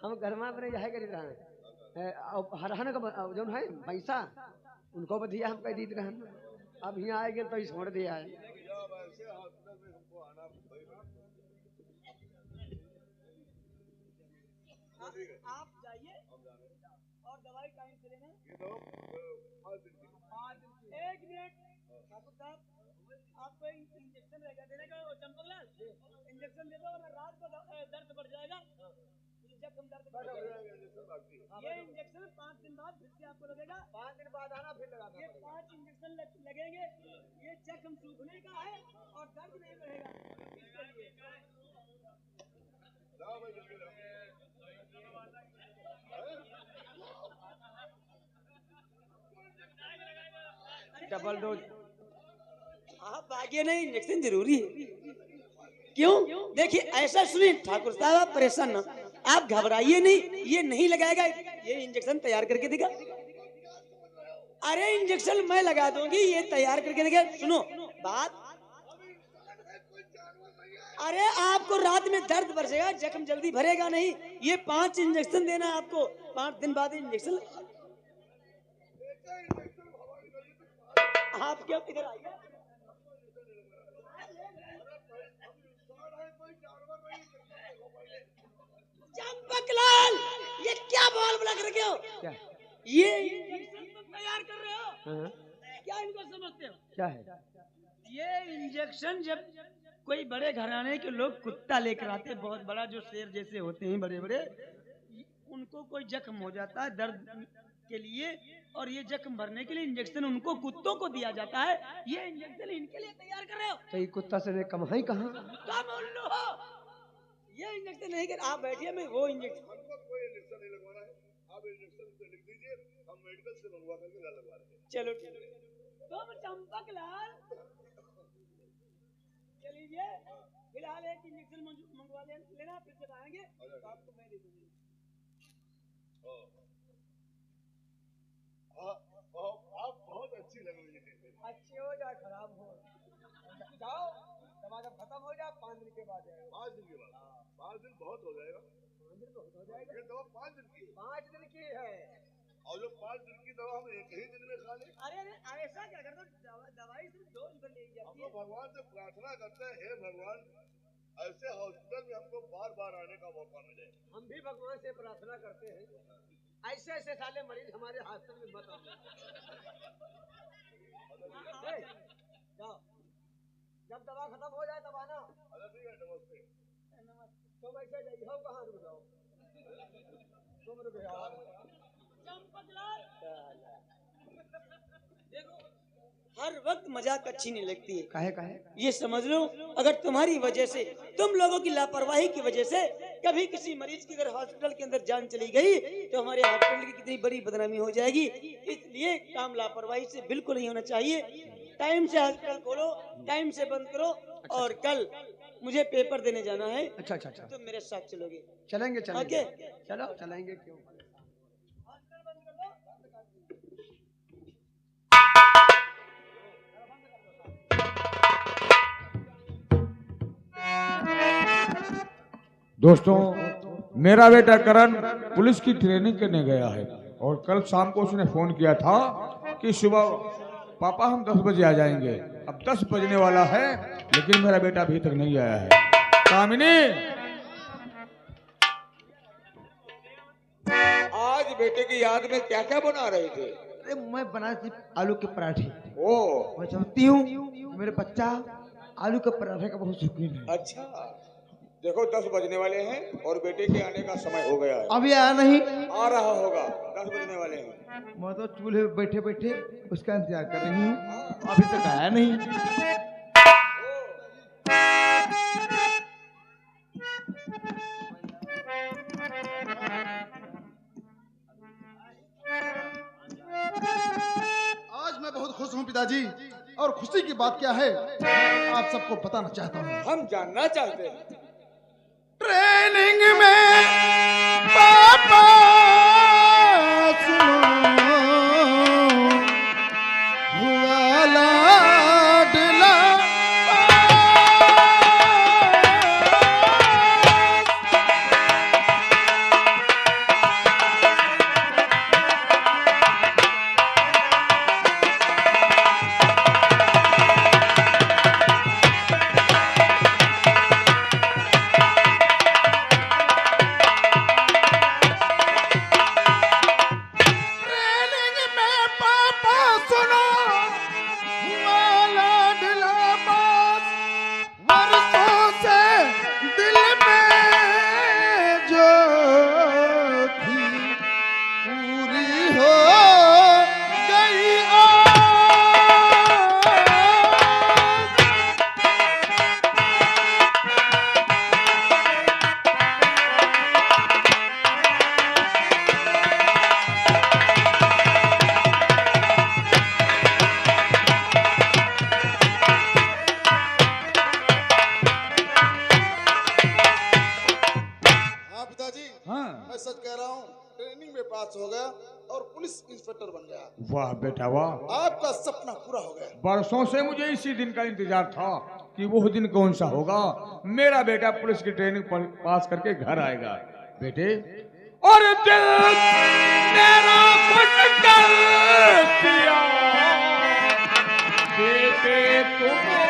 हम घर में अपने यह करी रहन हरहन का जो है पैसा उनको बधिया हम कह दी रहन। अब यहाँ आए गए तो ही छोड़ दिया है। आप जाइए और दवाई टाइम से लेना। 1 मिनट ठाकुर साहब, आपको इंजेक्शन रहेगा देने का। चंपकलाल इंजेक्शन दे दो और रात को दर्द बढ़ जाएगा। जख्म दर्द बढ़ जाएगा। ये इंजेक्शन 5 दिन बाद फिर से आपको लगेगा। 5 दिन बाद आना फिर लगाना। ये 5 इंजेक्शन लगेंगे। ये जख्म सूखने का है और दर्द नहीं बढ़ेगा। डबल डोज आप भागिए नहीं, इंजेक्शन जरूरी है। क्यों? देखिए ऐसा सुनिए ठाकुर साहब, आप परेशान ना, आप घबराइए नहीं। ये नहीं लगाएगा, ये इंजेक्शन तैयार करके देगा। अरे इंजेक्शन मैं लगा दूंगी, ये तैयार करके देगा। सुनो बात, अरे आपको रात में दर्द बढ़ेगा, जख्म जल्दी भरेगा नहीं। ये 5 इंजेक्शन देना है आपको। 5 दिन बाद इंजेक्शन। आप क्यों इधर आइए? चंपकलाल, ये क्या बवाल बना कर रखे हो? क्या ये इंजेक्शन तो तैयार कर रहे हो। क्या इनको समझते हो? क्या है ये इंजेक्शन जब कोई बड़े घराने के लोग कुत्ता लेकर आते, बहुत बड़ा जो शेर जैसे होते हैं बड़े बड़े, उनको कोई जख्म हो जाता है दर्द के लिए, और ये जख्म भरने के लिए इंजेक्शन उनको कुत्तों को दिया जाता है। ये इंजेक्शन इनके लिए तैयार कर रहे हो। तो ये कुत्ता से मैं कम है कहाँ? कम उल्लू हो। ये इंजेक्शन नहीं कर, आप बैठिए, मैं वो इंजेक्शन। हमको कोई इंजेक्शन नहीं लगवाना है। आप इंजेक्शन से लिख दीजिए, हम मेडिकल से मंगवा करके लगवा देंगे। चलो ठीक है। तुम चंपकलाल चलिए, फिलहाल एक इंजेक्शन मंगवा लेना, फिर जब आएंगे तो आपको मैं दे दूंगी। आप बहुत अच्छी लग रही है। अच्छे हो या खराब हो जाओ, दवा जब खत्म हो जाए 5 दिन के बाद आएगा। 5 दिन के बाद? 5 दिन बहुत हो जाएगा। 5 दिन बहुत हो जाएगा। ये दवा 5 दिन की? 5 दिन की है। और जो 5 दिन की दवा हम एक ही दिन में खा लें? अरे ऐसा क्या करते हो? दवाई सिर्फ डोज पर ले जाती हमको है। भगवान से प्रार्थना करते हैं, हे भगवान ऐसे हॉस्पिटल में हमको बार बार आने का मौका मिले। हम भी भगवान से प्रार्थना करते हैं, ऐसे ऐसे साले मरीज हमारे हॉस्पिटल में मत आने। जाओ, जब दवा खत्म हो जाए तब आना। अच्छा ठीक है, नमस्ते। तुम ऐसे जाइए, हो कहाँ रुक जाओ, तुम रुक जाओ। चंपकलाल देखो, हर वक्त मजाक अच्छी नहीं लगती है। काहे काहे? ये समझ लो, अगर तुम्हारी वजह से, तुम लोगों की लापरवाही की वजह से कभी किसी मरीज की अगर हॉस्पिटल के अंदर जान चली गई तो हमारे हॉस्पिटल की कितनी बड़ी बदनामी हो जाएगी। इसलिए काम लापरवाही से बिल्कुल नहीं होना चाहिए। टाइम से हॉस्पिटल खोलो, टाइम से बंद करो। और कल मुझे पेपर देने जाना है। अच्छा अच्छा अच्छा, तुम मेरे साथ चलोगे? चलेंगे चलेंगे। ओके। चलो चलेंगे, क्यों? दोस्तों, मेरा बेटा करण पुलिस की ट्रेनिंग करने गया है और कल शाम को उसने फोन किया था कि सुबह पापा हम 10 बजे आ जाएंगे। अब 10 बजने वाला है लेकिन मेरा बेटा अभी तक नहीं आया है। कामिनी, आज बेटे की याद में क्या क्या बना रहे थे? अरे मैं बना थी आलू के पराठे। ओ मैं चाहती हूँ मेरे बच्चा आलू के पराठे का बहुत शौकीन है। अच्छा, देखो 10 बजने वाले हैं और बेटे के आने का समय हो गया है। अभी आया नहीं? आ रहा होगा, 10 बजने वाले हैं। मैं तो चूल्हे पे बैठे बैठे उसका इंतजार कर रही हूँ, अभी तक आया नहीं। आज मैं बहुत खुश हूँ पिताजी, और खुशी की बात क्या है आप सबको बताना चाहता हूँ। हम जानना चाहते हैं। ट्रेनिंग में पापा सुनो हुआ लाडला। मैं सच कह रहा हूँ, ट्रेनिंग में पास हो गया और पुलिस इंस्पेक्टर बन गया। वाह बेटा वाह, आपका सपना पूरा हो गया। बरसों से मुझे इसी दिन का इंतजार था कि वो दिन कौन सा होगा, मेरा बेटा पुलिस की ट्रेनिंग पास करके घर आएगा। बेटे और दिल मेरा खुश कर दिया बेटे तुमने।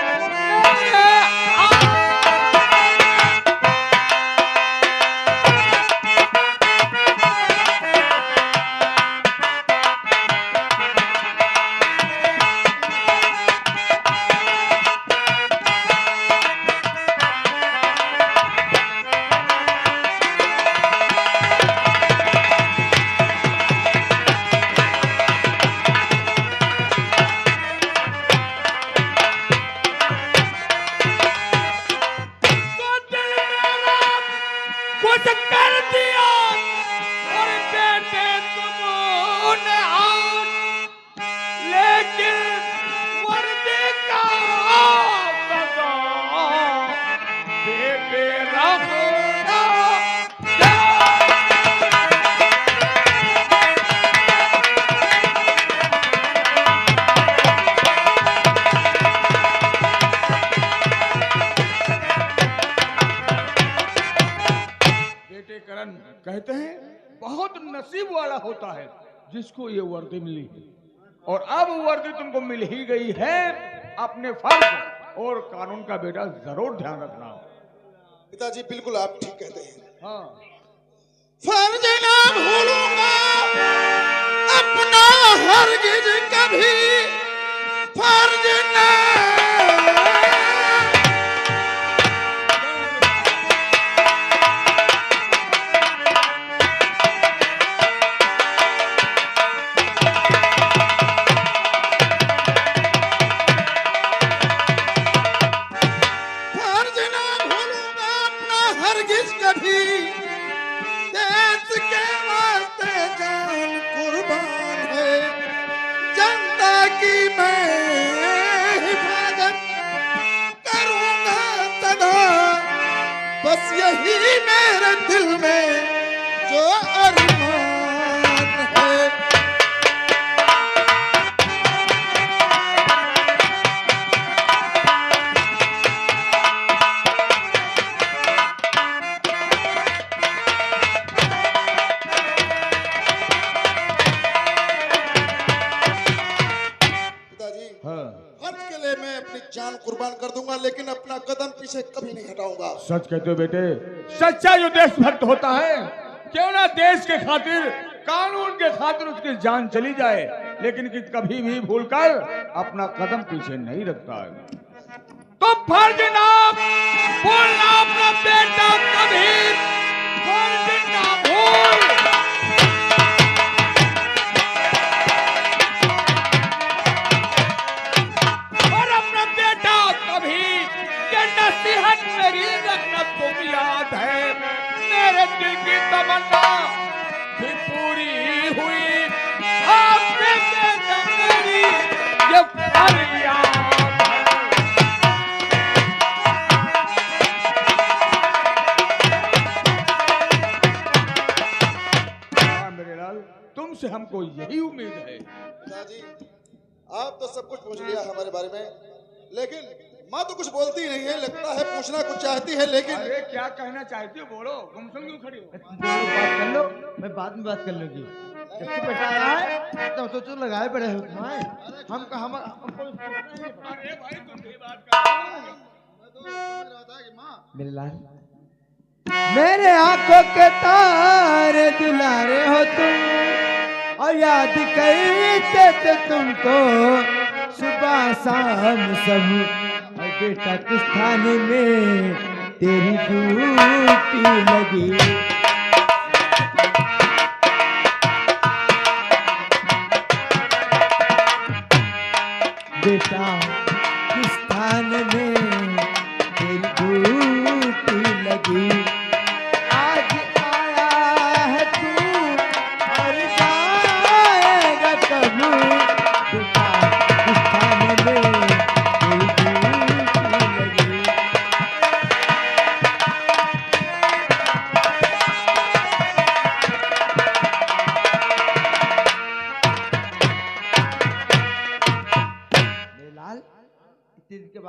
कहते हैं बहुत नसीब वाला होता है जिसको ये वर्दी मिली है, और अब वर्दी तुमको मिल ही गई है। अपने फर्ज और कानून का बेटा जरूर ध्यान रखना। पिताजी बिल्कुल आप ठीक कहते हैं। हाँ, फर्ज ना भूलूंगा अपना हरगिज कभी, फर्ज ना यही मेरे दिल में जो अरमान है। पिताजी हाँ। फर्ज के लिए मैं अपनी जान कुर्बान कर दूंगा, लेकिन अपना कदम पीछे कभी नहीं हटाऊंगा। सच कहते हो बेटे, सच्चा जो देशभक्त होता है क्यों ना देश के खातिर, कानून के खातिर उसकी जान चली जाए, लेकिन कि कभी भी भूलकर अपना कदम पीछे नहीं रखता है। तो फर्ज ना भूलना अपना बेटा, कभी फर्ज ना भूल। और अपना बेटा कभी, ये नसीहत मेरी रखना तुम याद है, मेरे दिल की तमन्ना भी पूरी हुई, आपने बेटा मेरी ये फरियाद है। हाँ मेरे लाल, तुमसे हमको यही उम्मीद है। पिताजी आप तो सब कुछ पूछ लिया हमारे बारे में, लेकिन माँ तो कुछ बोलती नहीं है, लगता है पूछना कुछ चाहती है, लेकिन अरे क्या कहना चाहती हो, बोलो, गुमसुम क्यों खड़ी हो? बात कर लो, मैं बाद में बात कर लूंगी। जब तू बेटा आया है तो लगाए पड़े हो तुम्हारे, हमको अरे भाई तुम भी बात कर। मेरे लाल, मेरे आंखों के तारे दुलारे हो तुम, और याद करते थे तुमको सुबह शाम सब, और बेटा किस थाने में तेरी ड्यूटी लगी। बेटा किस थाने में तेरी ड्यूटी लगी, आज आया है तू और जाएगा कब, बेटा किस थाने में तेरी ड्यूटी लगी।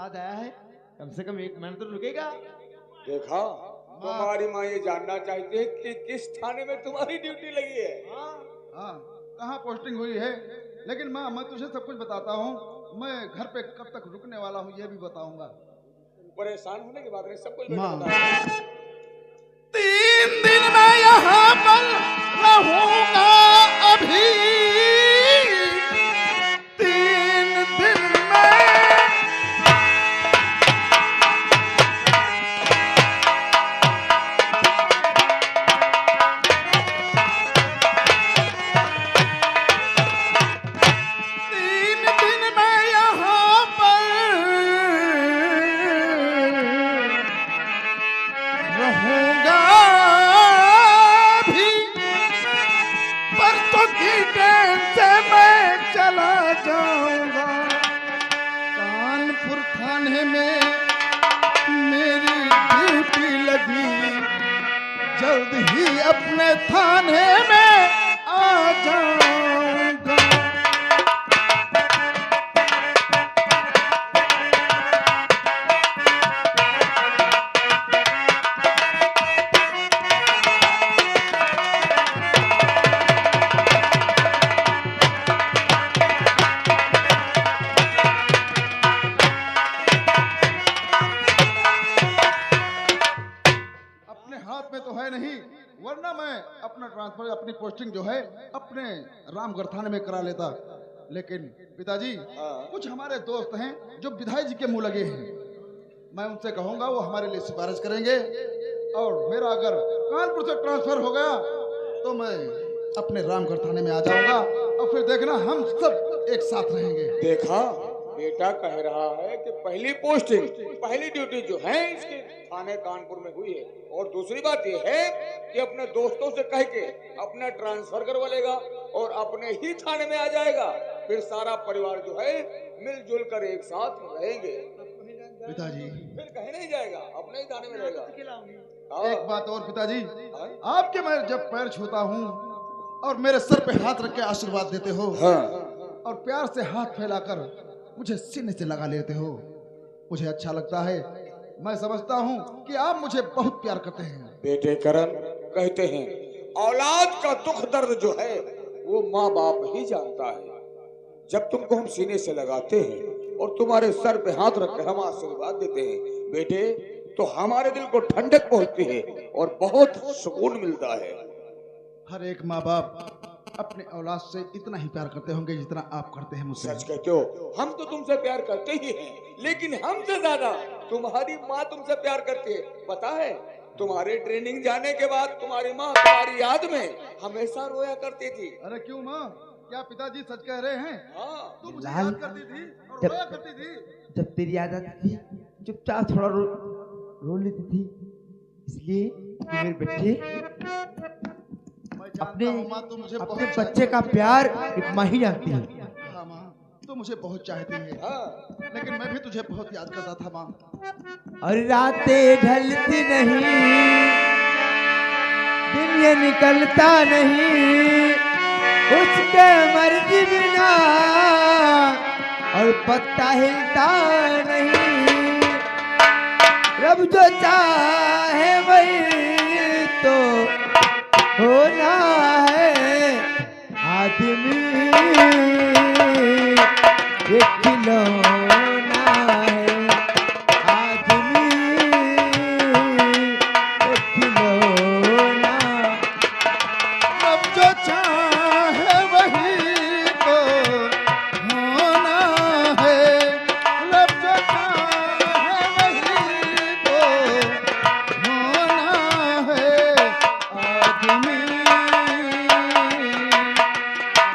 बाद आया है, कम से कम 1 महीना तो रुकेगा। देखा, तुम्हारी माँ ये जानना चाहती है कि किस थाने में तुम्हारी ड्यूटी लगी है। हाँ, कहाँ पोस्टिंग हुई है, लेकिन माँ मैं तुझे सब कुछ बताता हूँ। मैं घर पे कब तक रुकने वाला हूँ ये भी बताऊंगा। परेशान होने की बात नहीं, सब कुछ माँ। बताऊंगा। 3 दिन मैं यहाँ पर रहूंगा अभी, 3 दिन में यहाँ पर रहूंगा भी, पर तो की ट्रेन से मैं चला जाऊंगा। कानपुर थाने में मेरी ड्यूटी लगी, जल्द ही अपने थाने में आ जाऊंगा। हाथ में तो है नहीं, वरना मैं अपना ट्रांसफर, अपनी पोस्टिंग जो है अपने रामगढ़ थाने में करा लेता। लेकिन पिताजी, कुछ हमारे दोस्त हैं जो विधायक जी के मुंह लगे हैं, मैं उनसे कहूंगा वो हमारे लिए सिफारिश करेंगे, और मेरा अगर कानपुर से ट्रांसफर हो गया तो मैं अपने रामगढ़ थाने में आ जाऊंगा, और फिर देखना हम सब एक साथ रहेंगे। देखा, बेटा कह रहा है कि पहली पोस्टिंग, पहली ड्यूटी जो है इसकी थाने कानपुर में हुई है, और दूसरी बात ये है कि अपने दोस्तों से कह के अपना ट्रांसफर करवा लेगा और अपने ही थाने में आ जाएगा। फिर सारा परिवार जो है मिलजुल कर एक साथ रहेंगे। पिताजी, फिर कहीं नहीं जाएगा, अपने ही थाने में रहेगा। एक बात और पिताजी, आपके मैं जब पैर छूता हूँ और मेरे सर पे हाथ रख के आशीर्वाद देते हो, और प्यार से हाथ फैलाकर मुझे सीने से लगा लेते हो, मुझे अच्छा लगता है। मैं समझता हूँ कि आप मुझे बहुत प्यार करते हैं। बेटे करण, कहते हैं औलाद का दुख दर्द जो है वो माँ बाप ही जानता है। जब तुमको हम सीने से लगाते हैं और तुम्हारे सर पे हाथ रख कर हम आशीर्वाद देते हैं बेटे, तो हमारे दिल को ठंडक पहुंचती है और बहुत सुकून मिलता है। हर एक माँ बाप अपने औलाद से इतना ही प्यार करते होंगे जितना आप करते हैं मुझसे। सच कहते हो, हम तो तुमसे प्यार करते ही हैं, लेकिन हमसे ज्यादा तुम्हारी माँ तुमसे प्यार करती है। पता है, तुम्हारे ट्रेनिंग जाने के बाद तुम्हारी माँ तुम्हारी याद में हमेशा रोया करती थी। अरे क्यों माँ, क्या पिताजी सच कह रहे हैं? हाँ, तू मुझे याद करती थी और रोया करती थी। जब तेरी याद आती थी चुपचाप थोड़ा रो लेती थी, इसलिए कि मेरे बच्चे अपने बच्चे का प्यार एक माँ ही जानती है। हाँ माँ, तो मुझे बहुत चाहती है। हाँ। लेकिन मैं भी तुझे बहुत याद करता था माँ। और रातें ढलती नहीं, दिन ये निकलता नहीं, उसके मर्जी बिना और पत्ता हिलता नहीं। रब जो चाहे वही तो होना है। आदमी एक खिलौना है, आदमी एक खिलौना। रब जो चाहे वही तो होना है, रब जो चाहे वही तो होना है। आदमी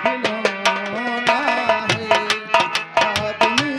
खिलौना है, आदमी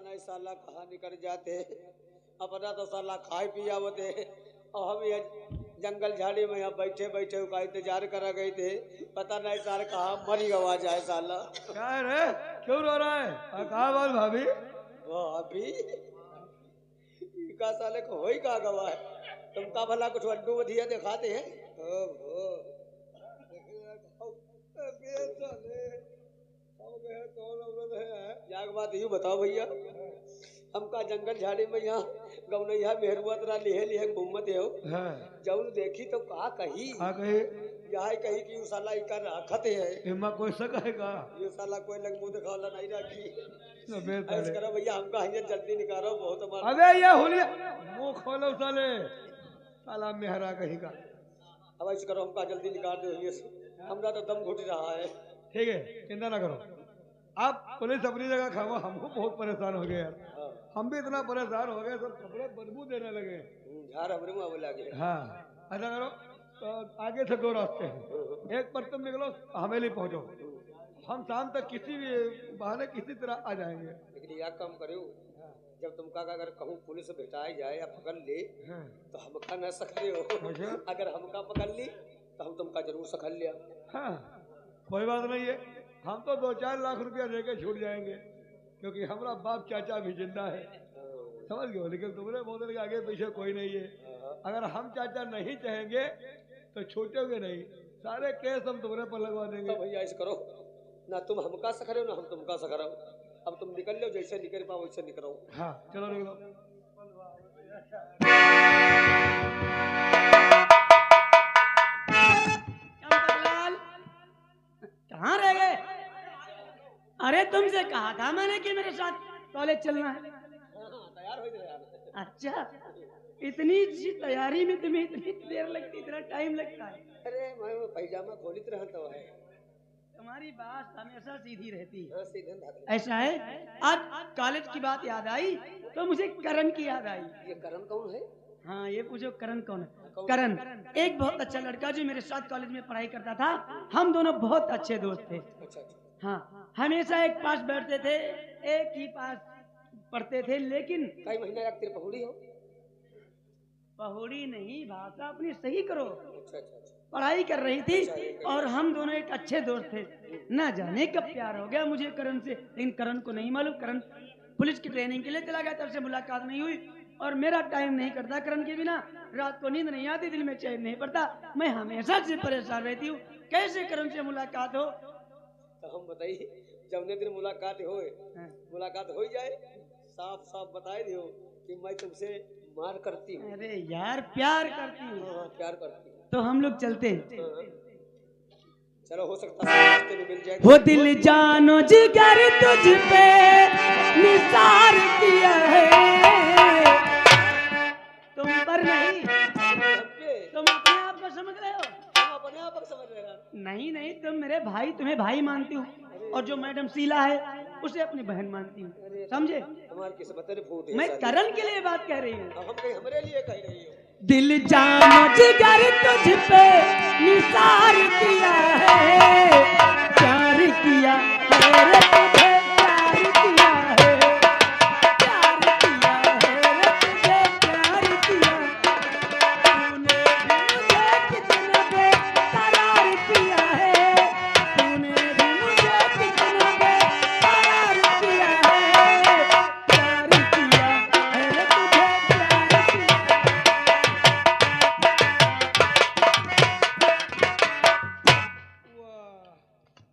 नहीं साला कहाँ निकल जाते, अपना तो साला खाए पिया होते और हम ये जंगल झाड़ी में यहाँ बैठे बैठे का इंतजार करा गए थे, पता नहीं साल कहाँ मरी गवा जाए साला। क्या है रे, क्यों रो रहा है? कहाँ बात भाभी? वो अभी का साले को हो ही कहा गवा है, तुमका भला कुछ अड्डू बधिया दिखाते हैं? याग बात यूँ बताओ भैया, हमका जंगल झाड़ी में यहाँ गौनैया मेहरुआ तरह लिहे लिहे घूमत हो, जब देखी तो कहा कही यहाँ कही कि साला इका रखते है, इमा कोई सकेगा ये साला कोई लग मुंह दिखाला नहीं रखी। ऐसा करो भैया, हमका यहाँ जल्दी निकालो बहुत हमारा। अबे ये हुलिया मुंह खोलो साले, साला मेहरा कहीं का। अब ऐसा करो, हमका जल्दी निकाल दो, ये हमरा तो दम घुट रहा है। ठीक है, चिंता ना करो, आप पुलिस अपनी जगह खाओ, हमको बहुत परेशान हो गए यार, हम भी इतना परेशान हो गए, सब कपड़े बदबू देने लगे। झाड़ हमरे मुँह लगे। हाँ ऐसा करो, तो आगे से दो रास्ते हैं, एक पर तुम निकलो हवेली पहुंचो, हम शाम तक किसी भी बहाने किसी तरह आ जाएंगे। लेकिन यह काम करो, जब तुमका अगर कहूँ पुलिस भेटाई जाए या पकड़ ले तो हमका न सकते हो, अगर हमका पकड़ ली तो हम तुमका जरूर सकल लिया। हाँ कोई बात नहीं है, हम तो 2-4 लाख रुपया देके छूट जाएंगे, क्योंकि हमारा बाप चाचा भी जिंदा है, समझ गए। लेकिन तुम्हारे बोतल के आगे पीछे कोई नहीं है, अगर हम चाचा नहीं चाहेंगे तो छूटोगे नहीं, सारे केस हम तुम्हारे पर लगवा देंगे। तो भैया ऐसा करो, ना तुम हमका सखरे हो ना हम तुमका सखरा हो, अब तुम निकल लो, जैसे निकल पाओ वैसे निकलो। हाँ चलो निकलो। कहाँ रह गए? अरे तुमसे कहा था मैंने कि मेरे साथ कॉलेज चलना है। तैयार हो जाए। अच्छा, इतनी सी तैयारी में तुम्हें इतनी देर लगती, इतना टाइम लगता है? अरे मैं पैजामा खोलित रहता है, तुम्हारी बात हमेशा सीधी रहती है। हाँ, सीधे धागे। ऐसा है, आज कॉलेज की बात याद आई तो मुझे करण की याद आई। ये करण कौन है? हाँ ये पूछो करण कौन है? करण एक बहुत अच्छा लड़का जो मेरे साथ कॉलेज में पढ़ाई करता था, हम दोनों बहुत अच्छे दोस्त थे। अच्छा अच्छा। हाँ हमेशा एक पास बैठते थे, एक ही पास पढ़ते थे, लेकिन कई महीना लगती पहुड़ी हो? पहुड़ी नहीं, भाषा अपनी सही करो। अच्छा अच्छा। पढ़ाई कर रही थी और हम दोनों एक अच्छे दोस्त थे, ना जाने कब प्यार हो गया मुझे करण से, लेकिन करण को नहीं मालूम। करण पुलिस की ट्रेनिंग के लिए चला गया, तब से मुलाकात नहीं हुई और मेरा टाइम नहीं करता करण के बिना, रात को नींद नहीं आती, दिल में चैन नहीं पड़ता, मैं हमेशा से परेशान रहती हूँ, कैसे करण से मुलाकात हो। तो हम बताइए, जब दिन मुलाकात हो, मुलाकात हो जाए, साफ साफ बताए दियो कि मैं तुमसे मार करती हूँ। अरे यार प्यार करती हूँ। हाँ प्यार करती हूँ। तो हम लोग चलते हैं। चलो हो सकता है रास्ते में मिल जाए। हो दिल जानो जिगर तुझ पे निसार किया है, तुम पर नहीं, तुम अपने आप को समझ रहे हो? हम अपने आप को समझ रहे हैं। नहीं नहीं, तुम मेरे भाई, तुम्हें भाई मानती हूँ, और जो मैडम शीला है उसे अपनी बहन मानती हूँ, समझे? हमारी किस्मत ने फूट मैं करण के लिए बात कह रही हूँ। हम कहीं हमारे लिए कह रही हो। दिल जानो जिगर तुझ पे निसार किया है, प्यार किया है रे तुझे, प्यार किया है, प्यार किया है रे तुझे, प्यार किया, तूने भी मुझे कितना बेकरार किया है, तूने भी मुझे कितना बेकरार किया है, प्यार किया है रे तुझे, प्यार किया।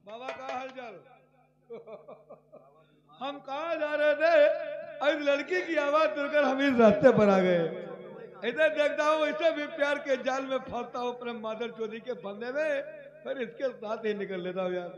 बाबा का हालचाल? हम कहाँ जा रहे थे, इस लड़की की आवाज सुनकर हम इस रास्ते पर आ गए। इधर देखता हूँ, इसे भी प्यार के जाल में फंसता हूँ, अपने मादर चोरी के फंदे में, फिर इसके साथ ही निकल लेता हूँ यार।